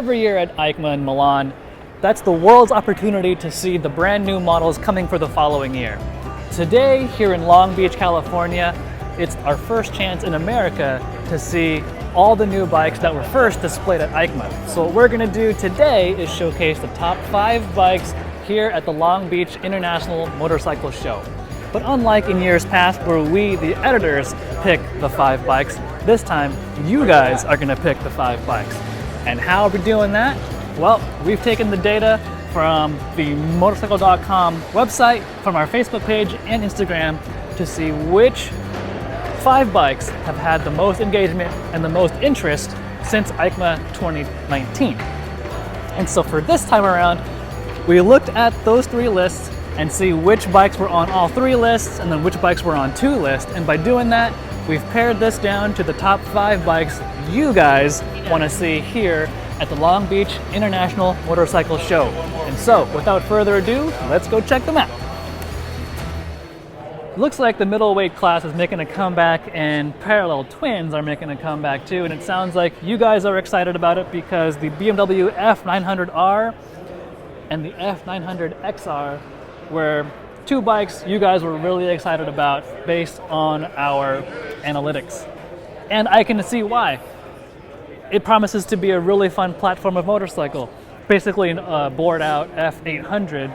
every year at EICMA in Milan, that's the world's opportunity to see the brand new models coming for the following year. Today, here in Long Beach, California, it's our first chance in America to see all the new bikes that were first displayed at EICMA. So what we're gonna do today is showcase the top 5 bikes here at the Long Beach International Motorcycle Show. But unlike in years past where we, the editors, pick the 5 bikes, this time you guys are gonna pick the 5 bikes. And how are we doing that? Well, we've taken the data from the Motorcycle.com website, from our Facebook page and Instagram to see which 5 bikes have had the most engagement and the most interest since EICMA 2019. And so for this time around, we looked at those 3 lists and see which bikes were on all 3 lists and then which bikes were on 2 lists. And by doing that, we've pared this down to the top 5 bikes you guys want to see here at the Long Beach International Motorcycle Show. And so, without further ado, let's go check them out. Looks like the middleweight class is making a comeback and parallel twins are making a comeback too, and it sounds like you guys are excited about it because the BMW F900R and the F900XR were 2 bikes you guys were really excited about based on our analytics. And I can see why. It promises to be a really fun platform of motorcycle, basically a bored out F800.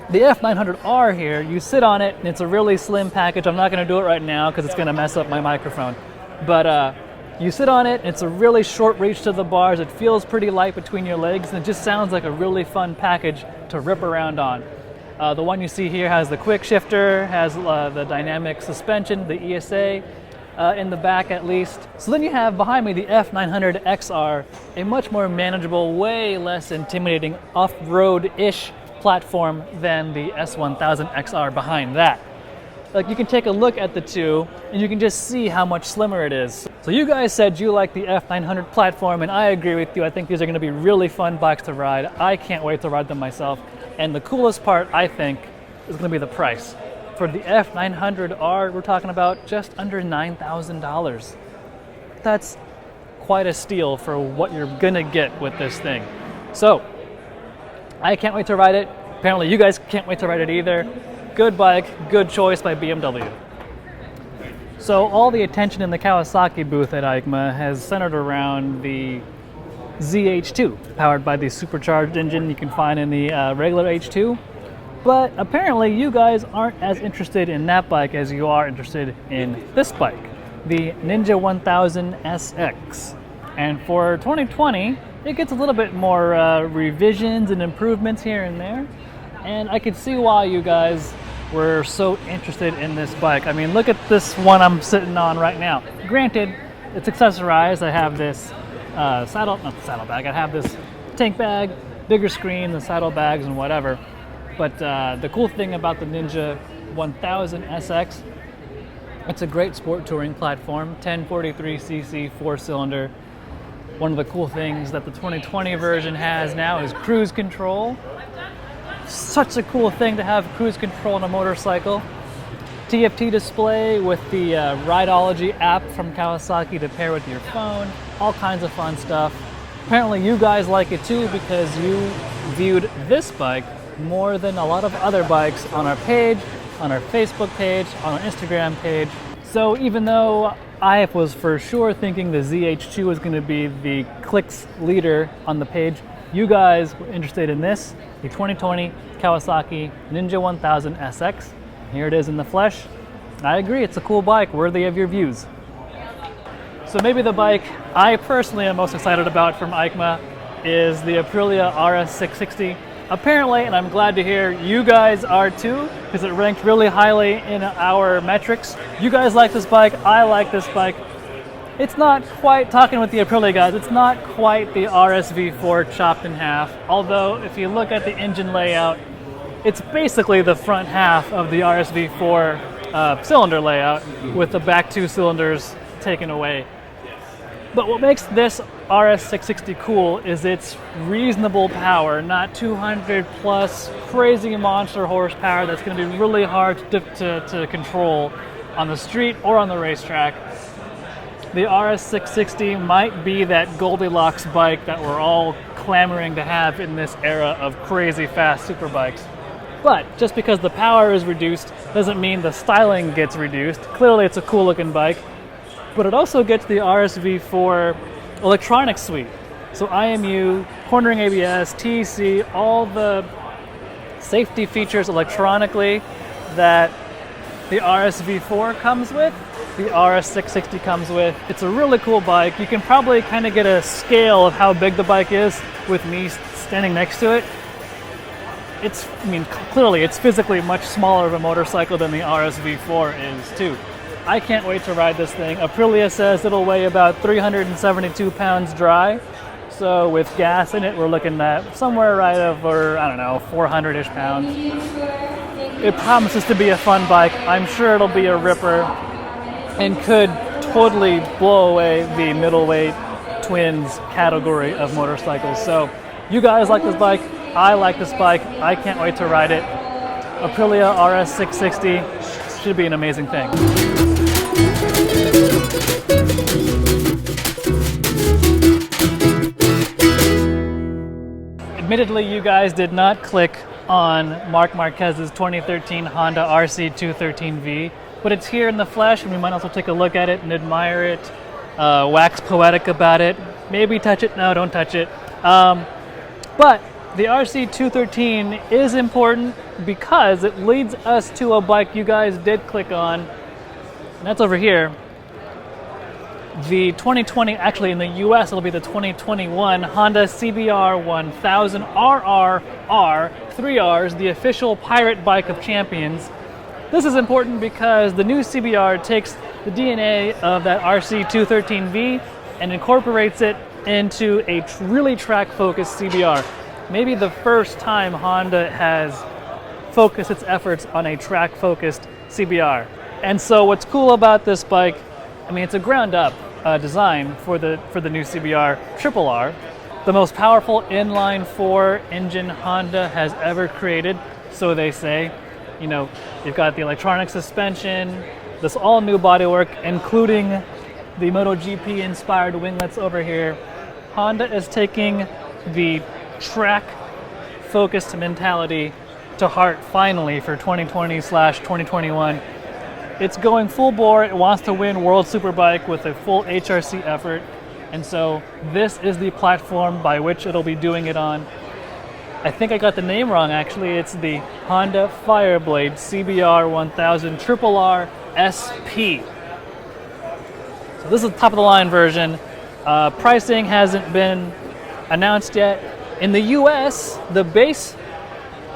The F900R here, you sit on it and it's a really slim package. I'm not going to do it right now because it's going to mess up my microphone. But you sit on it, it's a really short reach to the bars. It feels pretty light between your legs and it just sounds like a really fun package to rip around on. The one you see here has the quick shifter, has the dynamic suspension, the ESA in the back at least. So then you have behind me the F900XR, a much more manageable, way less intimidating off-road-ish platform than the S1000XR behind that. Like, you can take a look at the two and you can just see how much slimmer it is. So you guys said you like the F900 platform and I agree with you. I think these are going to be really fun bikes to ride. I can't wait to ride them myself. And the coolest part, I think, is going to be the price. For the F900R, we're talking about just under $9,000. That's quite a steal for what you're going to get with this thing. So I can't wait to ride it. Apparently you guys can't wait to ride it either. Good bike, good choice by BMW. So all the attention in the Kawasaki booth at EICMA has centered around the ZH2, powered by the supercharged engine you can find in the regular H2. But apparently you guys aren't as interested in that bike as you are interested in this bike, the Ninja 1000 SX. And for 2020, it gets a little bit more revisions and improvements here and there. And I could see why you guys were so interested in this bike. I mean, look at this one I'm sitting on right now. Granted, it's accessorized. I have this not the saddlebag, I have this tank bag, bigger screen, the saddlebags and whatever. But the cool thing about the Ninja 1000 SX, it's a great sport touring platform, 1043cc 4-cylinder. One of the cool things that the 2020 version has now is cruise control. Such a cool thing to have cruise control on a motorcycle. TFT display with the Rideology app from Kawasaki to pair with your phone. All kinds of fun stuff. Apparently you guys like it too because you viewed this bike more than a lot of other bikes on our page, on our Facebook page, on our Instagram page. So even though I was for sure thinking the ZH2 was going to be the clicks leader on the page, you guys were interested in this, the 2020 Kawasaki Ninja 1000 SX. Here it is in the flesh. I agree, it's a cool bike, worthy of your views. So maybe the bike I personally am most excited about from EICMA is the Aprilia RS660. Apparently, and I'm glad to hear you guys are too, because it ranked really highly in our metrics. You guys like this bike, I like this bike. It's not quite, talking with the Aprilia guys, it's not quite the RSV4 chopped in half. Although, if you look at the engine layout, it's basically the front half of the RSV4 cylinder layout with the back 2 cylinders taken away. But what makes this RS660 cool is its reasonable power, not 200 plus crazy monster horsepower that's going to be really hard to control on the street or on the racetrack. the RS660 might be that Goldilocks bike that we're all clamoring to have in this era of crazy fast superbikes. But just because the power is reduced doesn't mean the styling gets reduced. Clearly it's a cool looking bike, but it also gets the RSV4 electronic suite. So IMU, cornering ABS, TEC, all the safety features electronically that the RSV4 comes with, the RS660 comes with. It's a really cool bike. You can probably kind of get a scale of how big the bike is with me standing next to it. Clearly it's physically much smaller of a motorcycle than the RSV4 is too. I can't wait to ride this thing. Aprilia says it'll weigh about 372 pounds dry. So with gas in it, we're looking at somewhere right over, 400-ish pounds. It promises to be a fun bike. I'm sure it'll be a ripper and could totally blow away the middleweight twins category of motorcycles. So you guys like this bike. I like this bike. I can't wait to ride it. Aprilia RS660 should be an amazing thing. Admittedly, you guys did not click on Marc Marquez's 2013 Honda RC213V, but it's here in the flesh, and we might also take a look at it and admire it, wax poetic about it, maybe touch it. No, don't touch it. But the RC213 is important because it leads us to a bike you guys did click on, and that's over here. The 2020, actually in the US it'll be the 2021 Honda CBR 1000 RRR, 3 Rs, the official pirate bike of champions. This is important because the new CBR takes the DNA of that RC213V and incorporates it into a really track-focused CBR. Maybe the first time Honda has focused its efforts on a track-focused CBR. And so what's cool about this bike, it's a ground-up design for the new CBR RRR, the most powerful inline-4 engine Honda has ever created, so they say. You've got the electronic suspension, this all-new bodywork, including the MotoGP-inspired winglets over here. Honda is taking the track-focused mentality to heart finally for 2020/2021. It's going full bore. It wants to win World Superbike with a full HRC effort. And so this is the platform by which it'll be doing it on. I think I got the name wrong, actually. It's the Honda Fireblade CBR 1000 RRR SP. So this is the top of the line version. Pricing hasn't been announced yet. In the US, the base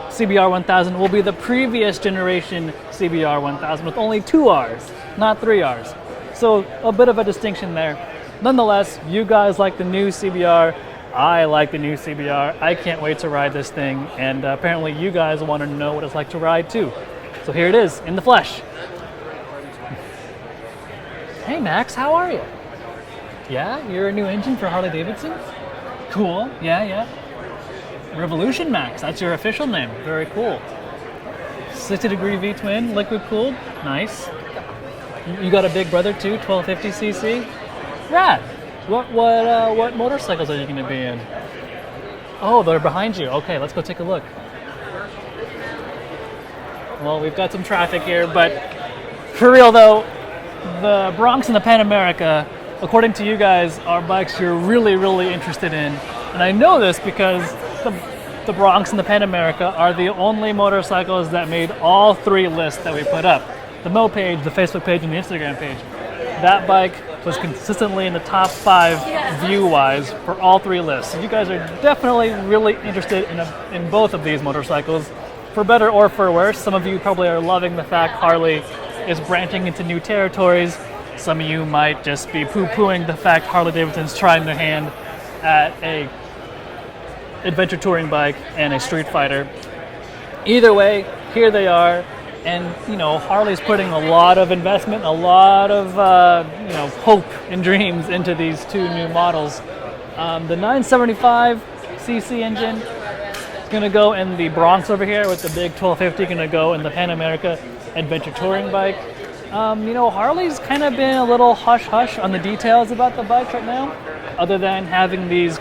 CBR 1000 will be the previous generation CBR 1000 with only 2 Rs, not 3 Rs. So a bit of a distinction there. Nonetheless, you guys like the new CBR. I like the new CBR. I can't wait to ride this thing, and apparently you guys want to know what it's like to ride too. So here it is, in the flesh. Hey Max, how are you? Yeah, you're a new engine for Harley-Davidson? Cool, yeah. Revolution Max, that's your official name. Very cool. 60-degree V-twin, liquid cooled, nice. You got a big brother too, 1250cc? Rad. What motorcycles are you going to be in? Oh, they're behind you. Okay, let's go take a look. Well, we've got some traffic here, but for real though, the Bronx and the Pan America, according to you guys, are bikes you're really, really interested in. And I know this because the Bronx and the Pan America are the only motorcycles that made all 3 lists that we put up. The Mo page, the Facebook page, and the Instagram page. That bike was consistently in the top 5 view-wise for all 3 lists. So you guys are definitely really interested in both of these motorcycles, for better or for worse. Some of you probably are loving the fact Harley is branching into new territories. Some of you might just be poo-pooing the fact Harley-Davidson's trying their hand at a adventure touring bike and a street fighter. Either way, here they are, and Harley's putting a lot of investment, a lot of hope and dreams into these 2 new models. The 975cc engine is going to go in the Bronx over here, with the big 1250 going to go in the Pan America adventure touring bike. Harley's kind of been a little hush-hush on the details about the bikes right now, other than having these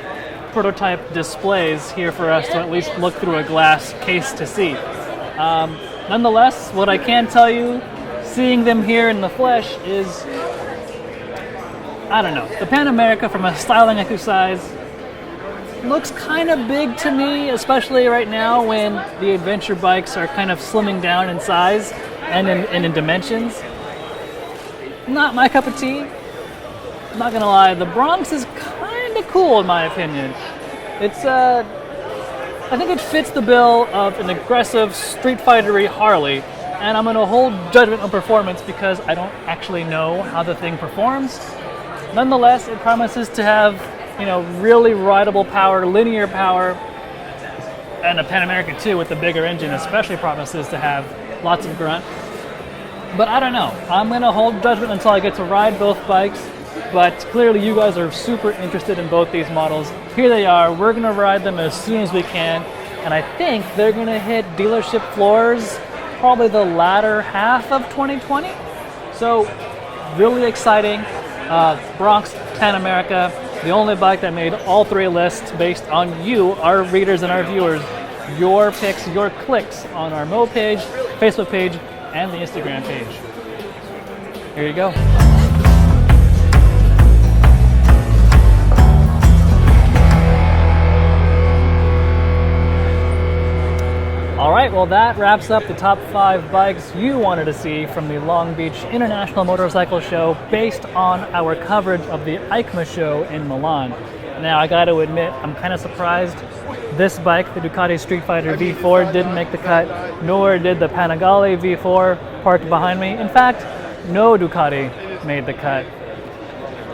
prototype displays here for us to at least look through a glass case to see. Nonetheless, what I can tell you, seeing them here in the flesh is, I don't know, the Pan America from a styling exercise looks kind of big to me, especially right now when the adventure bikes are kind of slimming down in size and in dimensions. Not my cup of tea. I'm not gonna lie, the Bronx is kind of cool in my opinion. It's I think it fits the bill of an aggressive street fighter-y Harley, and I'm gonna hold judgment on performance because I don't actually know how the thing performs. Nonetheless, it promises to have, really rideable power, linear power, and a Pan America too with the bigger engine especially promises to have lots of grunt. But I don't know. I'm gonna hold judgment until I get to ride both bikes. But clearly you guys are super interested in both these models. Here they are. We're gonna ride them as soon as we can. And I think they're gonna hit dealership floors probably the latter half of 2020. So really exciting. Bronx Pan America, the only bike that made all three lists based on you, our readers and our viewers, your picks, your clicks on our Mo page, Facebook page, and the Instagram page. Here you go. All right, well that wraps up the top 5 bikes you wanted to see from the Long Beach International Motorcycle Show based on our coverage of the EICMA show in Milan. Now I gotta admit, I'm kind of surprised this bike, the Ducati Street Fighter V4, didn't make the cut, nor did the Panigale V4 parked behind me. In fact, no Ducati made the cut.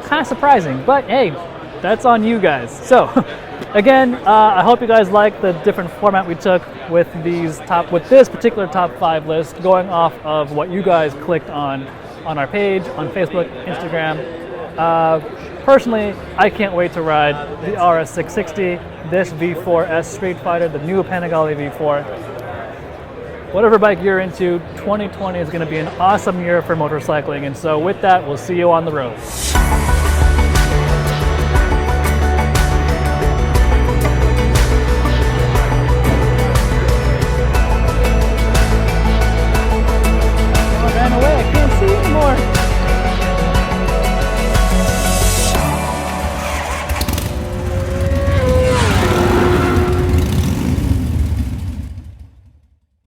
Kind of surprising, but hey, that's on you guys. So, again, I hope you guys like the different format we took with this particular top 5 list, going off of what you guys clicked on our page, on Facebook, Instagram. Personally, I can't wait to ride the RS660, this V4S Street Fighter, the new Panigale V4. Whatever bike you're into, 2020 is going to be an awesome year for motorcycling. And so with that, we'll see you on the road.